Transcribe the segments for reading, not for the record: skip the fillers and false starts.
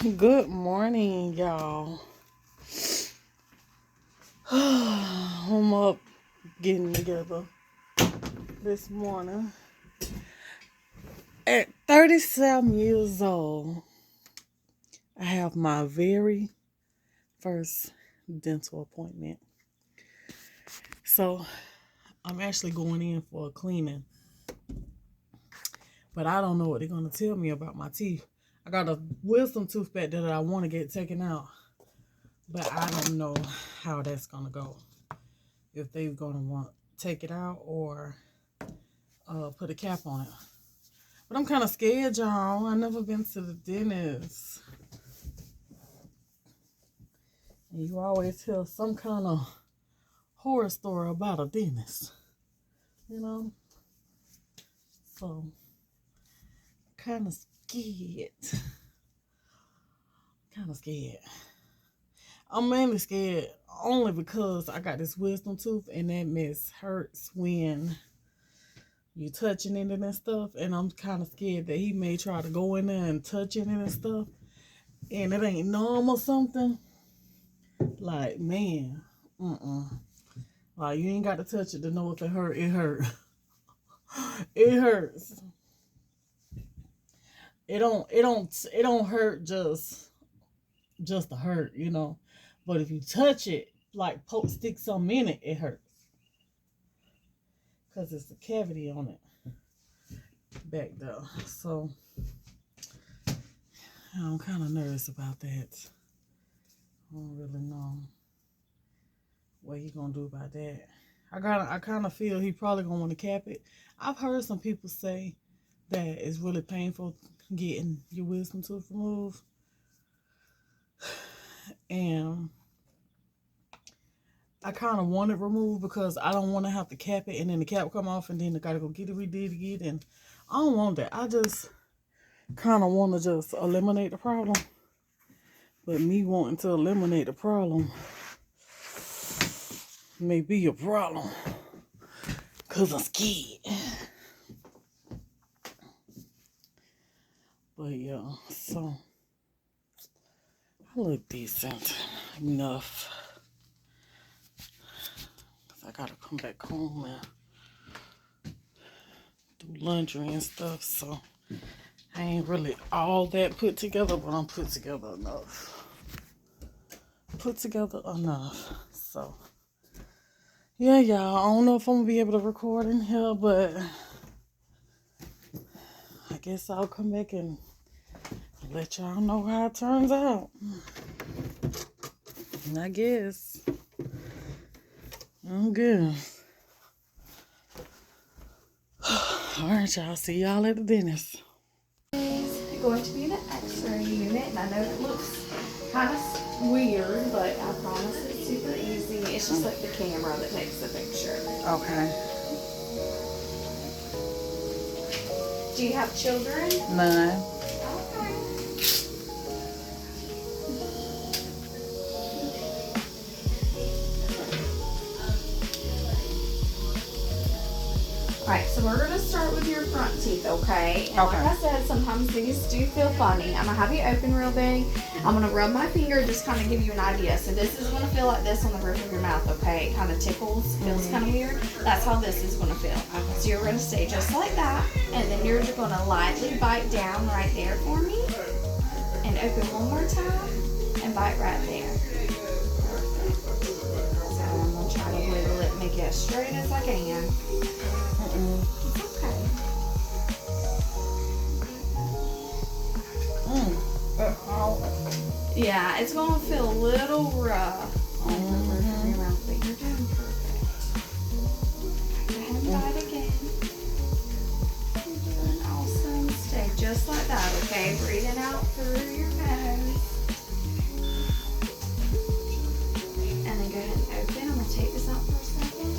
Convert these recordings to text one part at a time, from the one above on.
Good morning, y'all. I'm up getting together this morning. At 37 years old, I have my very first dental appointment. So I'm actually going in for a cleaning. But I don't know what they're going to tell me about my teeth. I got a wisdom tooth back there that I want to get taken out. But I don't know how that's going to go. If they're going to want to take it out or put a cap on it. But I'm kind of scared, y'all. I've never been to the dentist. And you always hear some kind of horror story about a dentist. You know? So, kind of scared. I'm mainly scared only because I got this wisdom tooth and that mess hurts when you touching it and stuff. And I'm kind of scared that he may try to go in there and touch it and stuff. And it ain't numb or something. Like, man. Like, you ain't got to touch it to know if it hurt. It hurt. It hurts. It don't hurt just to hurt, you know. But if you touch it, like stick something in it, it hurts. Because it's a cavity on it back there. So, I'm kind of nervous about that. I don't really know what he gonna do about that. I kind of feel he probably gonna want to cap it. I've heard some people say that it's really painful getting your wisdom tooth removed. And I kind of want it removed because I don't want to have to cap it and then the cap come off and then I gotta go get it redid again. And I don't want that. I just kind of want to just eliminate the problem. But me wanting to eliminate the problem may be a problem. Because I'm scared. But yeah, so I look decent enough. Because I gotta come back home and do laundry and stuff. So I ain't really all that put together, but I'm put together enough. So yeah, y'all. I don't know if I'm gonna be able to record in here, but I guess I'll come back and let y'all know how it turns out. And I guess I'm good. Alright, y'all. See y'all at the dentist. It's going to be an x-ray unit, and I know it looks kind of weird, but I promise it's super easy. It's just like the camera that takes the picture. Okay. Do you have children? None. Okay. Alright, so we're going to start with your front teeth, okay? And Okay. like I said, sometimes these do feel funny. I'm going to have you open real big. I'm going to rub my finger, just kind of give you an idea. So this is going to feel like this on the roof of your mouth, okay? It kind of tickles, feels kind of weird. That's how this is going to feel. So you're going to stay just like that, and then you're just going to lightly bite down right there for me. And open one more time, and bite right there. So I'm going to try to wiggle it and make it as straight as I can. Okay. Yeah, it's going to feel a little rough on the roof of your mouth, but you're doing perfect. Go ahead and bite again. You're doing awesome. Stay just like that, okay? Breathing out through your nose. And then go ahead and open. I'm going to take this out for a second.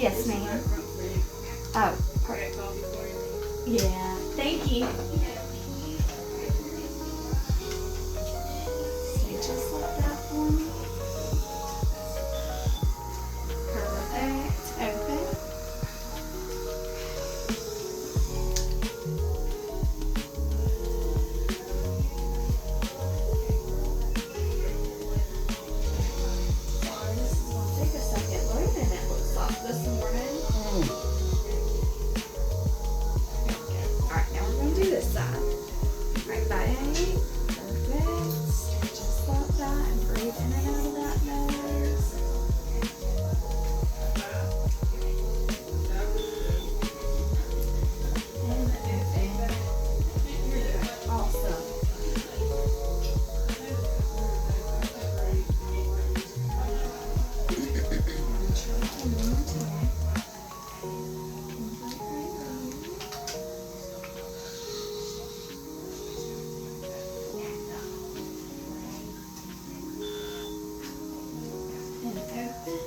Yes, ma'am. Oh, perfect. Yeah, thank you. So just like that one. Perfect. Open. Sorry, this is gonna take a second loading, it looks like this morning. Alright, now we're going to do this side. Right back. Perfect. Just like that. And breathe in and out of that nose. And open. Awesome. Try one more time. And open.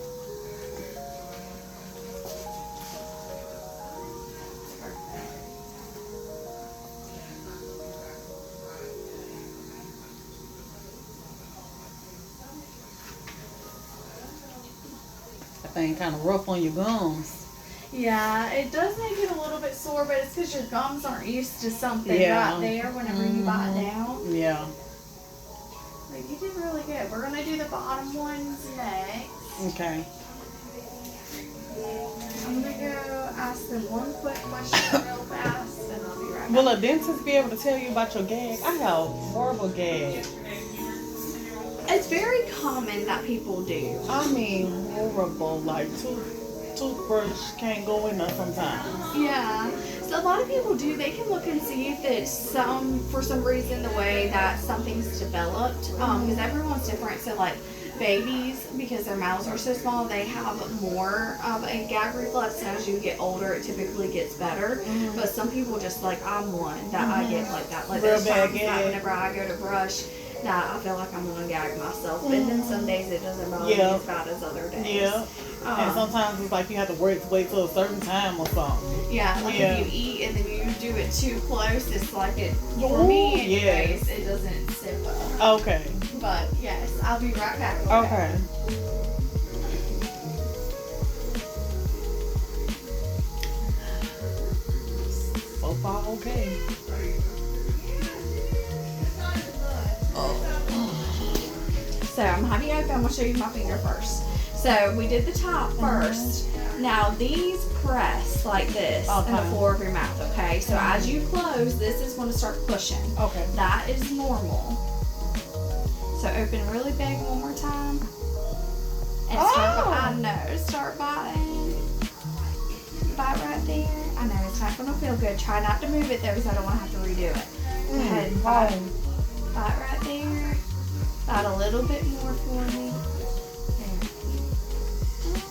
Perfect. That thing kind of rough on your gums. Yeah, it does make it a little bit sore, but it's because your gums aren't used to something Yeah. right there whenever you bite down. Yeah. But you did really good. We're going to do the bottom ones next. Okay. I'm going to go ask them one quick question real fast, and I'll be right back. Will a dentist be able to tell you about your gag? I have horrible gag. It's very common that people do. I mean, horrible. Like, toothbrush can't go in there sometimes. Yeah. So a lot of people do. They can look and see if it's for some reason, the way that something's developed. Because everyone's different. So like babies, because their mouths are so small, they have more of a gag reflex. And as you get older, it typically gets better. But some people just like, I'm one that I get like that. Like Real there's bad times that gag. whenever I go to brush, that I feel like I'm gonna gag myself. And then some days it doesn't bother me Yeah. as bad as other days. Yeah. And sometimes it's like you have to wait till a certain time or something. Yeah, like Yeah. if you eat and then you do it too close, it's like it, for Ooh, me anyways, yes. it doesn't sit well. Okay. But yes, I'll be right back. Okay. So far, okay. So I'm gonna have you open, I'm gonna show you my finger first. So we did the top first. Now these press like this in the Okay. floor of your mouth, okay? So as you close, this is gonna start pushing. Okay. That is normal. So open really big one more time. And start biting. Bite right there. I know it's not gonna feel good. Try not to move it though, because I don't want to have to redo it. Go ahead and bite right there. Bite a little bit more for me. There.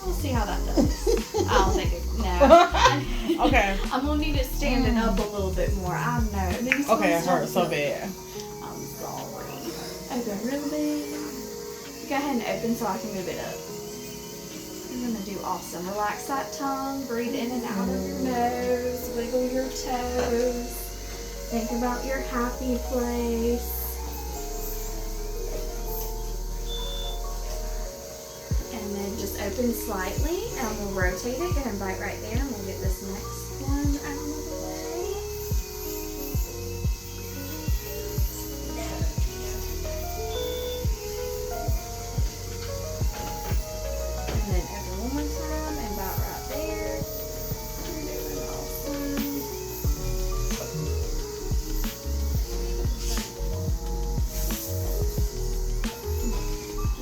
We'll see how that does. I don't think it. No. Okay. I'm gonna need it standing up a little bit more. I know. These Okay, ones it hurts so don't feel- bad. I'm sorry. Open real big. Go ahead and open so I can move it up. You're gonna do awesome. Relax that tongue. Breathe in and out of your nose. Wiggle your toes. Think about your happy place. And then just open slightly, and we'll rotate it. Go ahead and bite right there, and we'll get this next one out of the way. And then open one more time, and bite right there. You're doing awesome.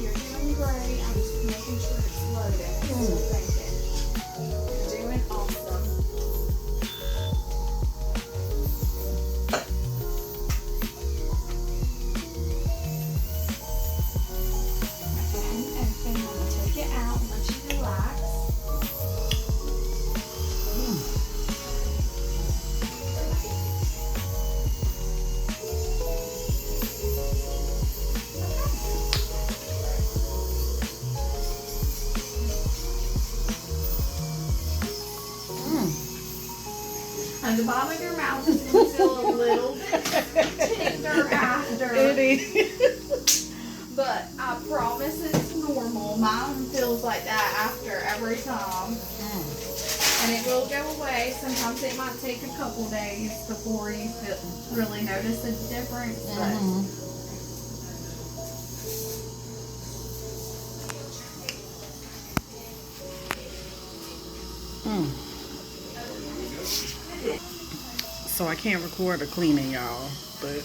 You're doing great. I'm just making sure it's loaded. Still thinking. You're doing awesome. Go ahead and open. I'm going to take it out and let you relax. And the bottom of your mouth is going to feel a little bit tender after. It is. But I promise it's normal. Mine feels like that after every time. And it will go away. Sometimes it might take a couple days before you really notice a difference. But So I can't record the cleaning, y'all, but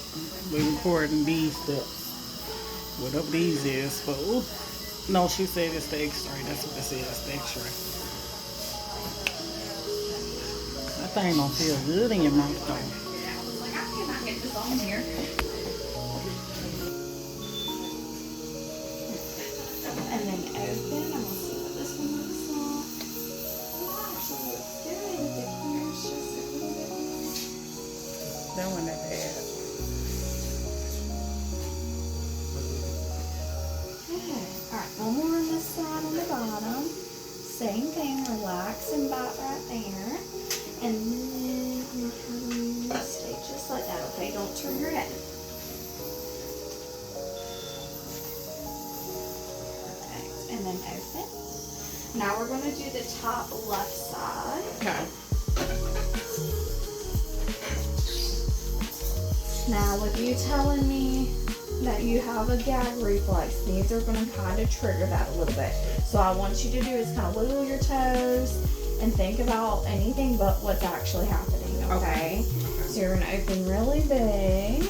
we're recording these steps. Whatever these is for. Ooh. No, she said it's the X-ray. That's what it says, the X-ray. That thing don't feel good in your mouth, though. I was like, I cannot get this on here. And then open. I'm going to see what this one looks like. Oh, actually looks good. The corner's just a little bit more. That one that bad. Alright, one more on this side on the bottom. Same thing, relax and bite right there. And then I'm going to have you stay just like that, okay? Don't turn your head. Perfect. And then open. Now we're going to do the top left side. Okay. Now, with you telling me that you have a gag reflex, these are going to kind of trigger that a little bit. So I want you to do is kind of wiggle your toes and think about anything but what's actually happening, okay? So you're going to open really big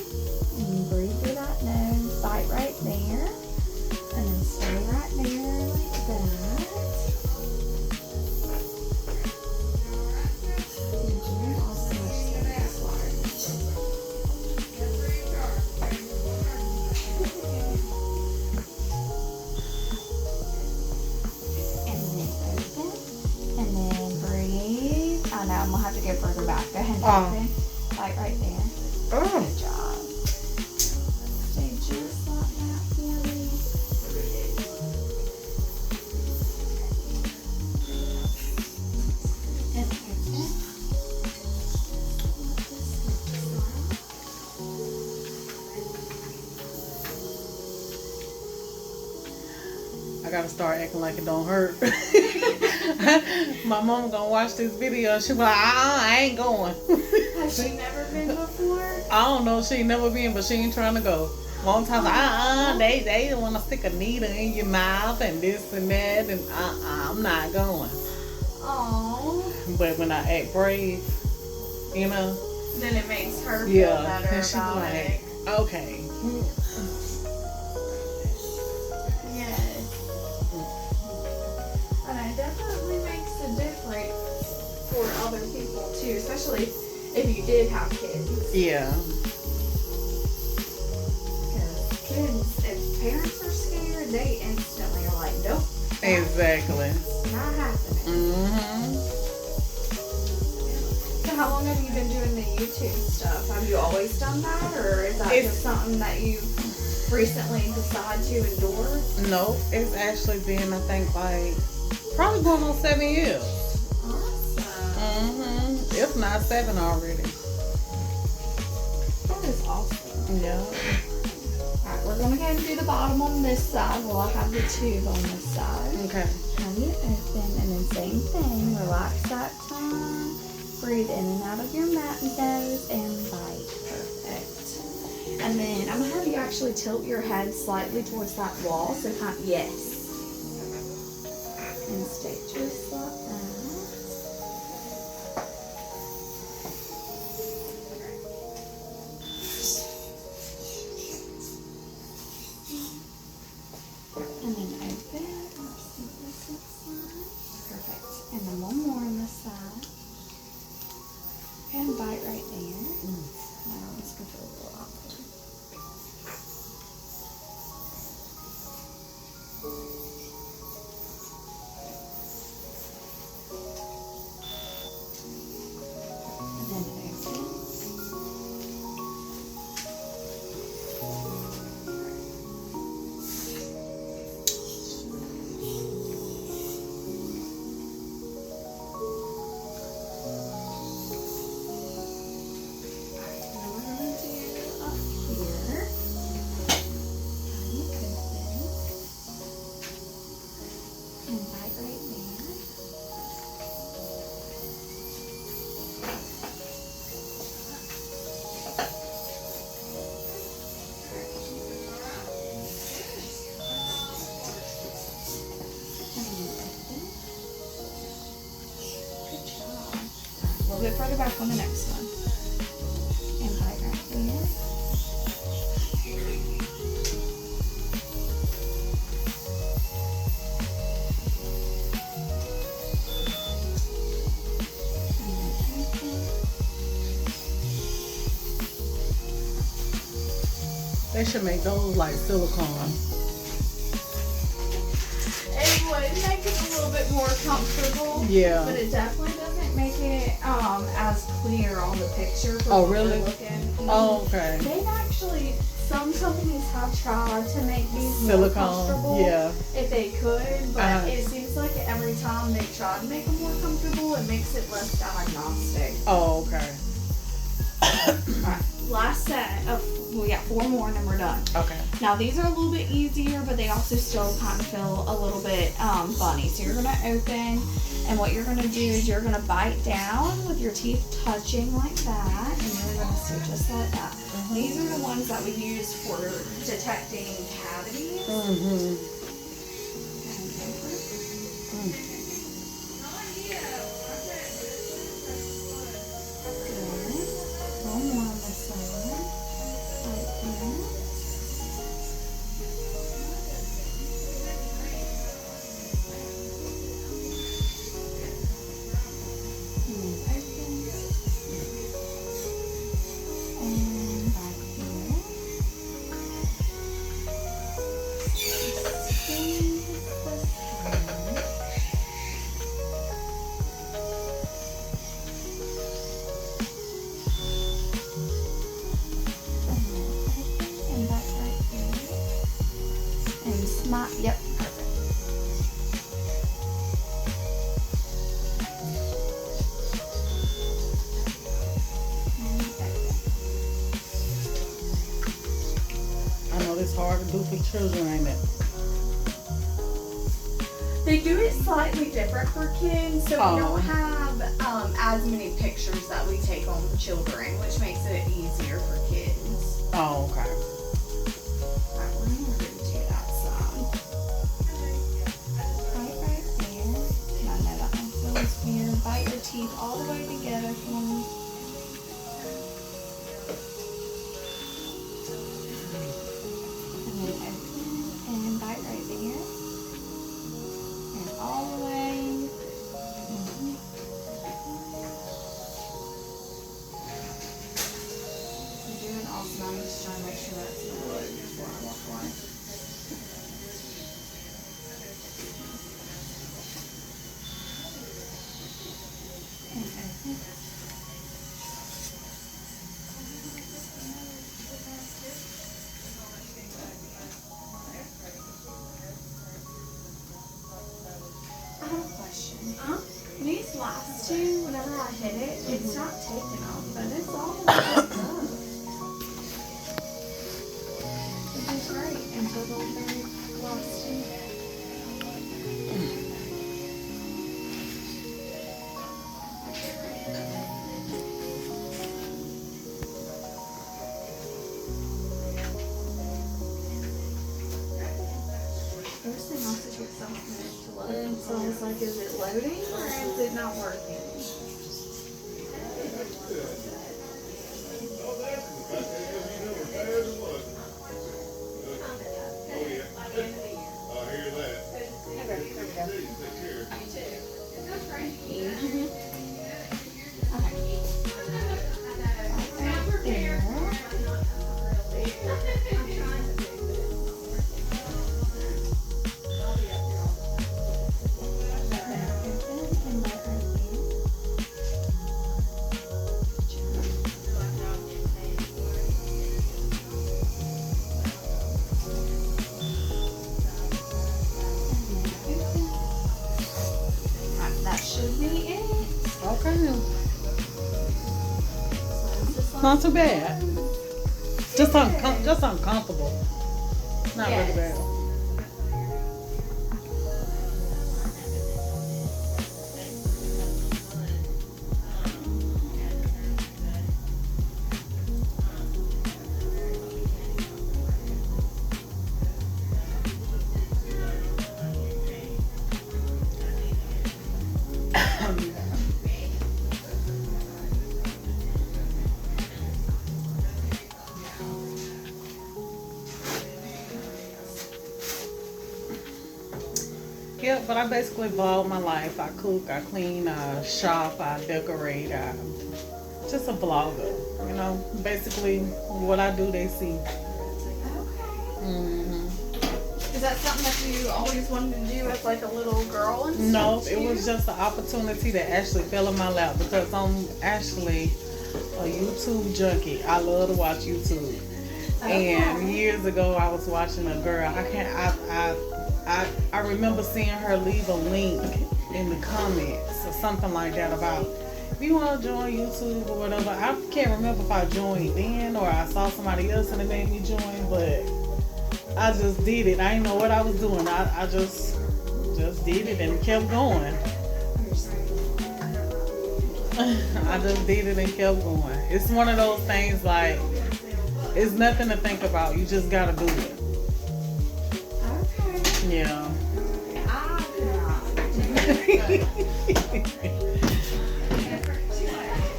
and breathe through that nose, bite right there, and then stay right there like that. And do also stay this way. I'm gonna have to go further back. Go ahead and open. Like right there. Good job. Stay just like that for me. And open. I gotta start acting like it don't hurt. My mom gonna watch this video. She be like, I ain't going. Has she never been before? I don't know. She ain't never been, but she ain't trying to go. One time, they want to stick a needle in your mouth and this and that, and I'm not going. Aww. But when I act brave, you know, then it makes her feel better and she about it. like, okay. Yes. And it definitely makes a difference for other people too, especially if you did have kids. Yeah. Because kids, if parents are scared, they instantly are like, nope. Exactly. It's not happening. Mm-hmm. So how long have you been doing the YouTube stuff? Have you always done that, or is that just something that you recently decided to endure? No, it's actually been, I think, like, probably going on 7 years. Awesome. Mm-hmm. If not 7 already. That is awesome. Yeah. Alright, we're going to go ahead and do the bottom on this side while I have the tube on this side. Okay. Have you open, and then same thing, relax that tongue, breathe in and out of your nose, and bite. Perfect. And then I'm going to have you actually tilt your head slightly towards that wall, so kind of, yes. And stay just like that. And then open. Perfect. And then one more on this side. And bite right there. Now this can feel a little awkward. right there. A little bit further back on the next one. And bite right there. They should make those like silicone. It would make it a little bit more comfortable. Yeah. But it definitely doesn't make it as clear on the picture. For Oh, what really? we're looking. Oh, okay. They've actually, some companies have tried to make these more Silicone. comfortable Yeah. if they could, but Uh-huh. it seems like every time they try to make them more comfortable, it makes it less diagnostic. Oh, okay. Alright, last set of, we got 4 more and then we're done. Okay. Now these are a little bit easier, but they also still kind of feel a little bit funny. So you're gonna open, and what you're gonna do is you're gonna bite down with your teeth touching like that, and you're gonna see just like that. These are the ones that we use for detecting cavities. Mm-hmm. Good. One more on this side. Right there. Yep, perfect. I know this hard to do for children, ain't it? They do it slightly different for kids, so we Oh. don't have as many pictures that we take on the children, which makes it easier for kids. Oh, okay. Alright, we're gonna move to that side. Right there. I know that one feels weird. Bite your teeth all the way together for me. And then open and bite right there. And all the way. You're doing awesome. I'm just trying to make sure that's the wood before I walk away. And open. I have a question. These last two, whenever I hit it, it's not taking them, but it's all up. Which is great until the very last two. First thing also takes some minutes to load. So I was like, is it loading or is it not working? That should be it. Okay. Not too bad. Just uncomfortable. Not really bad. Yeah, but I basically vlog my life. I cook, I clean, I shop, I decorate. I just a vlogger. You know, basically what I do, they see. Okay. Is that something that you always wanted to do as like a little girl and stuff? No, it was just an opportunity that actually fell in my lap because I'm actually a YouTube junkie. I love to watch YouTube. And years ago, I was watching a girl. I remember seeing her leave a link in the comments or something like that about if you want to join YouTube or whatever. I can't remember if I joined then or I saw somebody else and it made me join, but I just did it. I didn't know what I was doing. I just did it and kept going. I just did it and kept going. It's one of those things like it's nothing to think about. You just gotta do it. Okay. Yeah.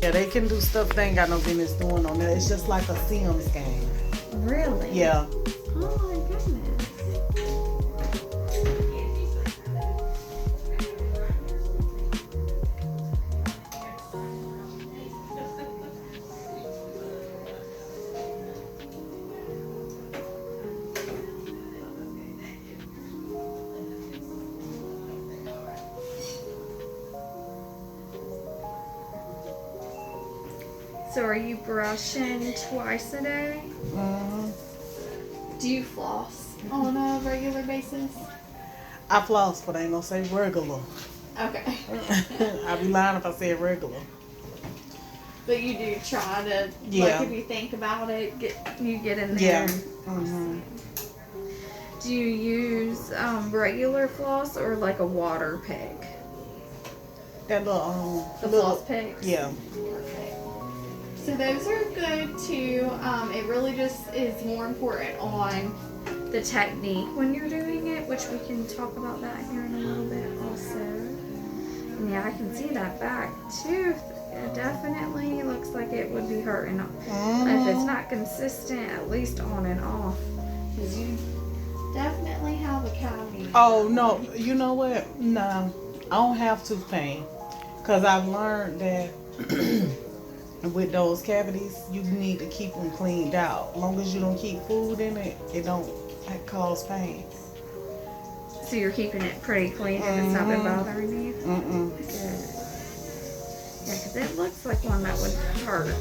Yeah, they can do stuff they ain't got no business doing on there. It's just like a Sims game. Really? Yeah. Oh my goodness. So are you brushing twice a day? Do you floss on a regular basis? I floss, but I ain't gonna say regular. Okay. I'd be lying if I said regular. But you do try to, Yeah. like if you think about it, you get in there. Yeah. Do you use regular floss or like a water pick? That little The floss picks? Yeah. So those are good too. It really just is more important on the technique when you're doing it, which we can talk about that here in a little bit also. And yeah, I can see that back tooth. It definitely looks like it would be hurting. If it's not consistent, at least on and off. Because you definitely have a cavity. Oh, no. You know what? No. I don't have tooth pain. Because I've learned that with those cavities, you need to keep them cleaned out. As long as you don't keep food in it, it don't cause pain. So you're keeping it pretty clean and it's not been bothering you? Mm-mm. Good. Yeah, because it looks like one that would hurt.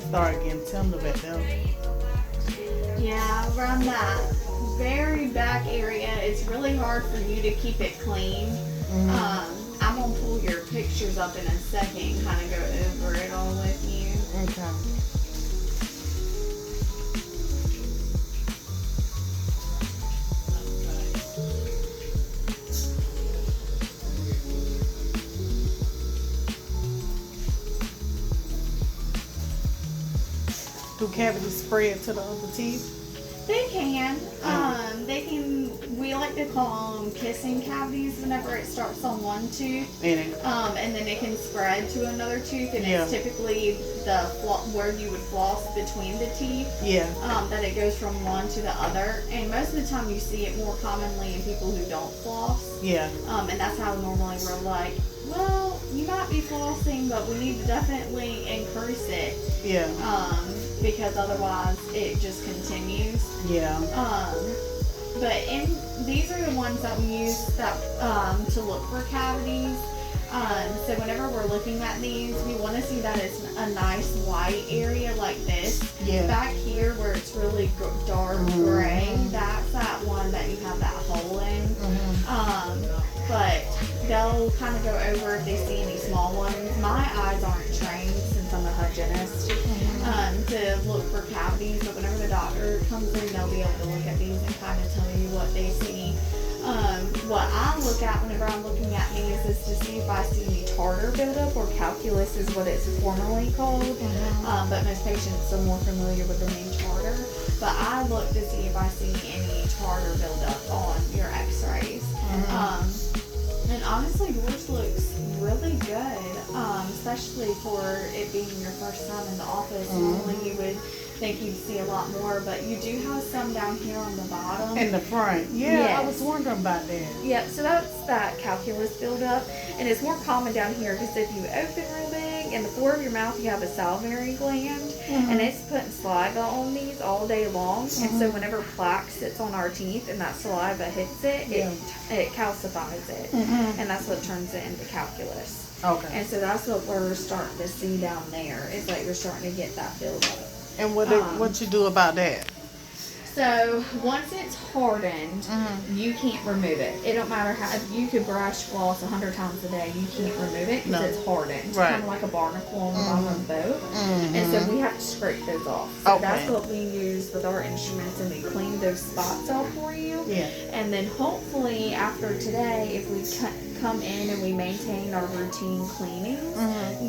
Start getting tender back there. Yeah, around that very back area, it's really hard for you to keep it clean. I'm going to pull your pictures up in a second and kind of go over it all with you. Okay. Do cavities spread to the other teeth? They can. We like to call them kissing cavities whenever it starts on one tooth. And then it can spread to another tooth, and it's typically where you would floss between the teeth. Yeah. That it goes from one to the other, and most of the time you see it more commonly in people who don't floss. Yeah. And that's how normally we're like, well, you might be flossing, but we need to definitely increase it. Yeah. Because otherwise it just continues. Yeah. But these are the ones that we use that to look for cavities. So whenever we're looking at these, we want to see that it's a nice white area like this. Yeah. Back here where it's really dark gray, that's that one that you have that hole in. But they'll kind of go over if they see any small ones. My eyes aren't trained since I'm a hygienist to look for cavities, but whenever the doctor comes in, they'll be able to look at these and kind of tell you what they see. What I look at whenever I'm looking at these is to see if I see any tartar buildup, or calculus is what it's formerly called. But most patients are more familiar with the name tartar. But I look to see if I see any tartar buildup on your x-rays. And honestly, yours looks really good, especially for it being your first time in the office. Normally you would think you'd see a lot more, but you do have some down here on the bottom. In the front. Yeah, yes. I was wondering about that. Yep, so that's that calculus buildup, and it's more common down here because if you open real big, in the floor of your mouth you have a salivary gland, and it's putting saliva on these all day long, and so whenever plaque sits on our teeth and that saliva hits it, it calcifies it, and that's what turns it into calculus. Okay. And so that's what we're starting to see down there, is that you're starting to get that buildup. And what you do about that? So once it's hardened, you can't remove it. It don't matter how, you could brush floss 100 times a day, you can't remove it because it's hardened. Right. Kind of like a barnacle on the bottom of the boat. And so we have to scrape those off. So that's what we use with our instruments, and we clean those spots off for you. Yeah. And then hopefully after today, if we come in and we maintain our routine cleanings,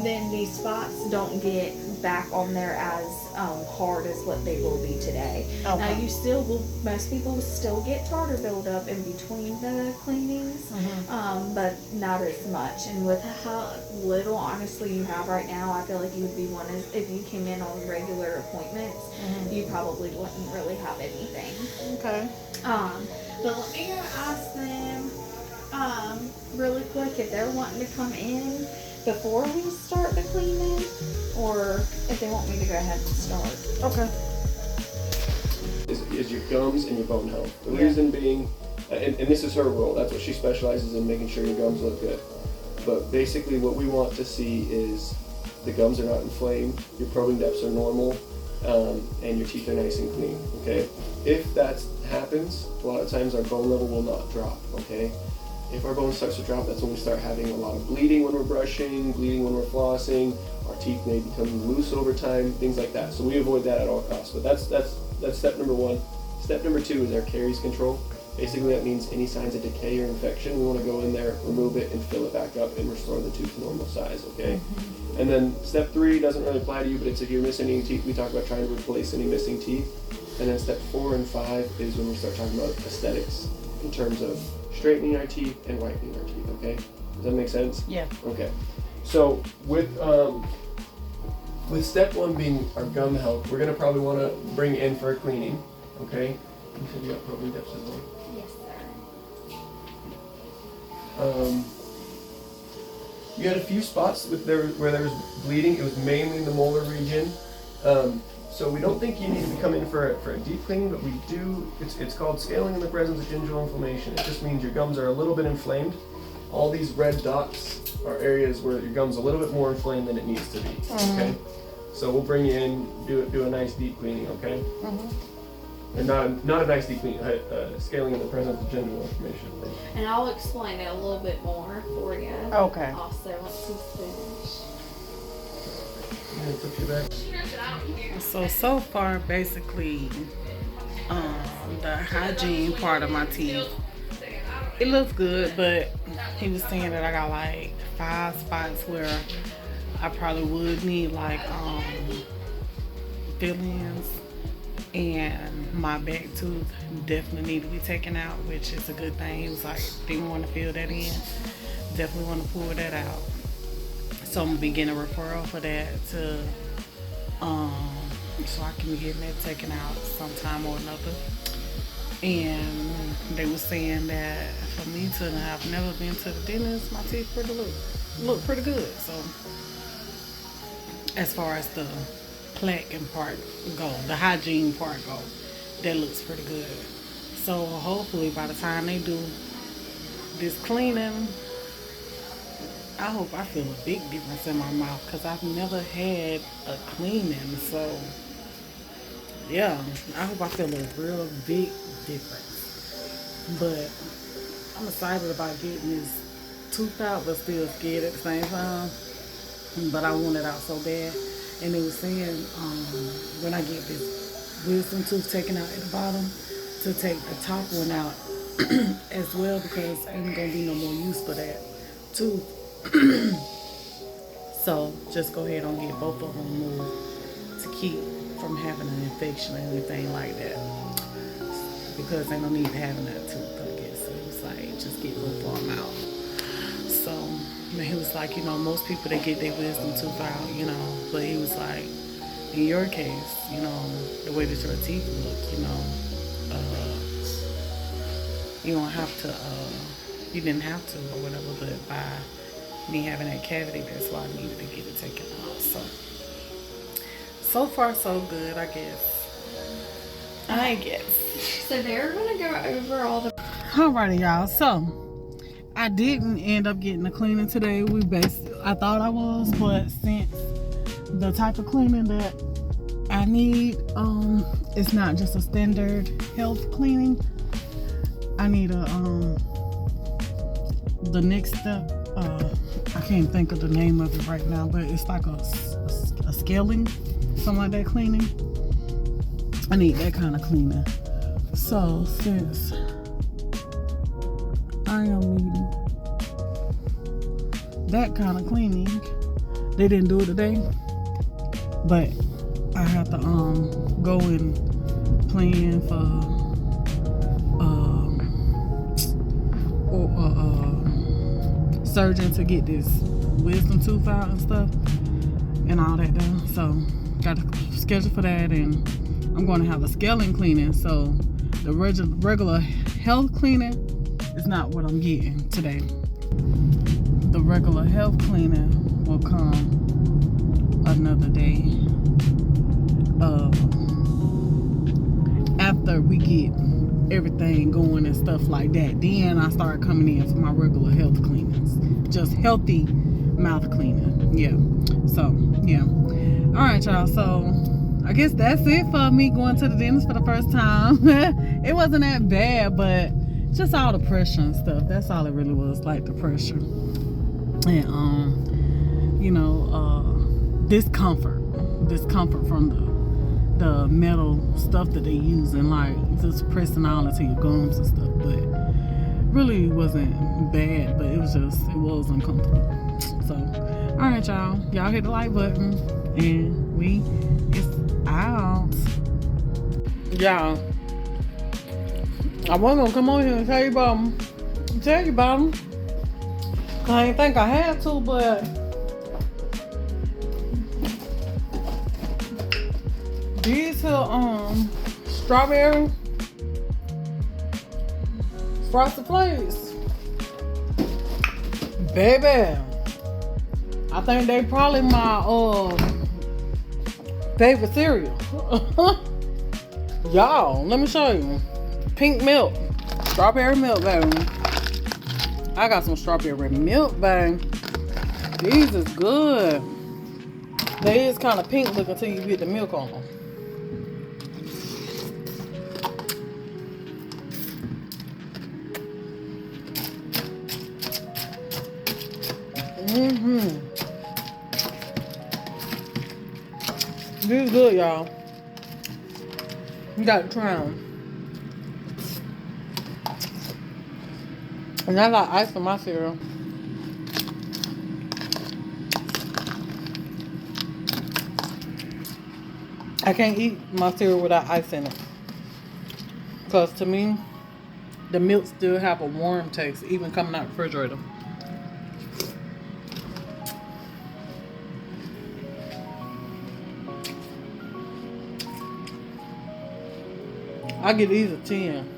then these spots don't get back on there as hard as what they will be today. Okay. Now you still will, most people still get tartar buildup in between the cleanings, but not as much. And with how little honestly you have right now, I feel like you would be one if you came in on regular appointments, you probably wouldn't really have anything. Okay. But let me go ask them really quick if they're wanting to come in before we start the cleaning, or if they want me to go ahead and start. Okay. Is your gums and your bone health. The reason being, and this is her role, that's what she specializes in, making sure your gums look good. But basically what we want to see is the gums are not inflamed, your probing depths are normal, and your teeth are nice and clean, okay? If that happens, a lot of times our bone level will not drop, okay? If our bone starts to drop, that's when we start having a lot of bleeding when we're brushing, bleeding when we're flossing, our teeth may become loose over time, things like that. So we avoid that at all costs. But that's step number one. Step number two is our caries control. Basically that means any signs of decay or infection, we want to go in there, remove it, and fill it back up and restore the tooth to normal size, okay? And then step three doesn't really apply to you, but it's if you're missing any teeth, we talk about trying to replace any missing teeth. And then step 4 and 5 is when we start talking about aesthetics in terms of straightening our teeth and whitening our teeth, okay? Does that make sense? Yeah. Okay. So with step 1 being our gum health, we're gonna probably want to bring it in for a cleaning, okay? You said you got probing depths as well. Yes, sir. You had a few spots where there was bleeding. It was mainly in the molar region. So we don't think you need to be coming in for a deep cleaning, but we do. It's called scaling in the presence of gingival inflammation. It just means your gums are a little bit inflamed. All these red dots are areas where your gum's a little bit more inflamed than it needs to be. Okay. So we'll bring you in, do a nice deep cleaning. Okay. And not a nice deep cleaning. Scaling in the presence of gingival inflammation. And I'll explain it a little bit more for you. Okay. Also, once he's finished. Yeah, put you back. So far, basically, the hygiene part of my teeth, it looks good, but he was saying that I got like 5 spots where I probably would need like fill-ins, and my back tooth definitely need to be taken out, which is a good thing. He was like, didn't want to fill that in, definitely want to pull that out. So I'm gonna be getting a referral for that to so I can be getting that taken out sometime or another. And they were saying that for me to have never been to the dentist, my teeth look pretty good. So as far as the plaque part go, the hygiene part go, that looks pretty good. So hopefully by the time they do this cleaning, I hope I feel a big difference in my mouth, because I've never had a cleaning. So yeah, I hope I feel a real big difference. But I'm excited about getting this tooth out, but still scared at the same time. But I want it out so bad. And they were saying when I get this wisdom tooth taken out at the bottom, to take the top one out as well, because ain't gonna be no more use for that too. So just go ahead and get both of them removed to keep from having an infection or anything like that. Because ain't no need to having that tooth, I guess. So he was like, just get both of them out. So he was like, most people they get their wisdom tooth out, but he was like, in your case, the way that your teeth look, you don't have to, you didn't have to or whatever, but by me having that cavity, that's why I needed to get it taken out. So far so good, I guess. So they're gonna go over all the. Alrighty, y'all. So I didn't end up getting the cleaning today. I thought I was, but since the type of cleaning that I need, it's not just a standard health cleaning. I need the next step. I can't think of the name of it right now, but it's like a scaling, something like that cleaning. I need that kind of cleaning. So since I am needing that kind of cleaning, they didn't do it today, but I have to go and plan for surgeon to get this wisdom tooth out and stuff and all that done. So got to schedule for that, and I'm going to have a scaling cleaning. So the regular health cleaning is not what I'm getting today. The regular health cleaning will come another day after we get everything going and stuff like that. Then I start coming in for my regular health cleanings, just healthy mouth cleaning. Yeah. So yeah. All right, y'all. So I guess that's it for me going to the dentist for the first time. It wasn't that bad, but just all the pressure and stuff. That's all it really was, like the pressure and discomfort from the metal stuff that they use, and like just pressing all into your gums and stuff. But really wasn't bad, but it was uncomfortable. So all right, y'all hit the like button, and we is out. Y'all, I wasn't gonna come on here and tell you about them. I didn't think I had to, but these here strawberry frosted flakes, baby, I think they probably my favorite cereal. Y'all, let me show you. Pink milk, strawberry milk, baby. I got some strawberry milk, baby. These is good. They is kind of pink looking until you get the milk on them. These good, y'all. You gotta try them. And I like ice for my cereal. I can't eat my cereal without ice in it. Because to me, the milk still have a warm taste, even coming out of the refrigerator. I give these a 10.